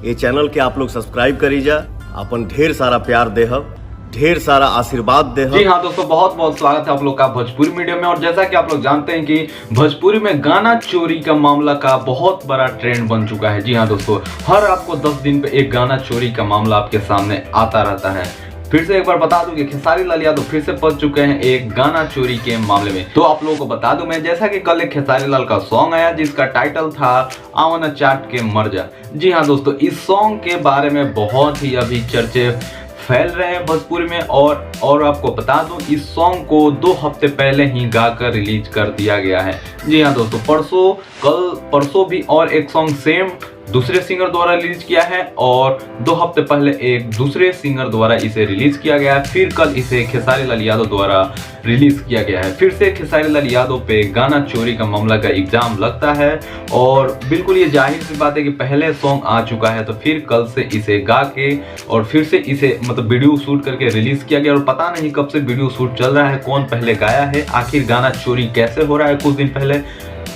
ये चैनल के आप लोग सब्सक्राइब करी जा, अपन ढेर सारा प्यार देहब, ढेर सारा आशीर्वाद देहब। जी हाँ दोस्तों, बहुत बहुत स्वागत है आप लोग का भोजपुरी मीडिया में। और जैसा कि आप लोग जानते हैं कि भोजपुरी में गाना चोरी का मामला का बहुत बड़ा ट्रेंड बन चुका है। जी हाँ दोस्तों, हर आपको 10 दिन पे एक गाना चोरी का मामला आपके सामने आता रहता है। फिर से एक बार बता दूं कि खेसारी लाल यादव फिर से फंस चुके हैं एक गाना चोरी के मामले में। तो आप लोगों को बता दूं मैं, जैसा कि कल एक खेसारी लाल का सॉन्ग आया जिसका टाइटल था आवन चाट के मर जा। जी हाँ दोस्तों, इस सॉन्ग के बारे में बहुत ही अभी चर्चे फैल रहे हैं भोजपुरी में। और आपको बता दूं, इस सॉन्ग को 2 हफ्ते पहले ही गाकर रिलीज कर दिया गया है। जी हाँ दोस्तों, परसों भी और एक सॉन्ग सेम दूसरे सिंगर द्वारा रिलीज किया है और 2 हफ्ते पहले एक दूसरे सिंगर द्वारा इसे रिलीज किया गया है। फिर कल इसे खेसारी लाल यादव द्वारा रिलीज किया गया है। फिर से खेसारी लाल यादव पे गाना चोरी का मामला का इल्जाम लगता है और बिल्कुल ये जाहिर सी बात है कि पहले सॉन्ग आ चुका है तो फिर कल से इसे गा के और फिर से इसे मतलब वीडियो शूट करके रिलीज किया गया। और पता नहीं कब से वीडियो शूट चल रहा है, कौन पहले गाया है, आखिर गाना चोरी कैसे हो रहा है कुछ दिन पहले।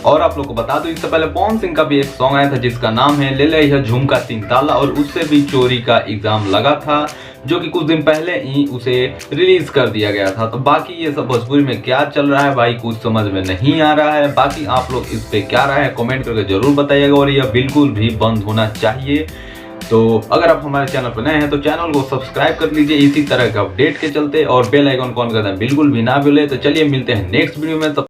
और आप लोग को बता दो, इससे पहले पवन सिंह का भी एक सॉन्ग आया था जिसका नाम है ले ले यह झुमका 3 ताला, और उससे भी चोरी का इल्जाम लगा था जो कि कुछ दिन पहले ही उसे रिलीज कर दिया गया था। तो बाकी ये सब भोजपुरी में क्या चल रहा है भाई, कुछ समझ में नहीं आ रहा है। बाकी आप लोग इस पे क्या राय है कमेंट करके जरूर बताइएगा और यह बिल्कुल भी बंद होना चाहिए। तो अगर आप हमारे चैनल पर नए हैं तो चैनल को सब्सक्राइब कर लीजिए इसी तरह के अपडेट के चलते, और बेल आइकन ऑन करना बिल्कुल भी ना भूलें। तो चलिए मिलते हैं नेक्स्ट वीडियो में।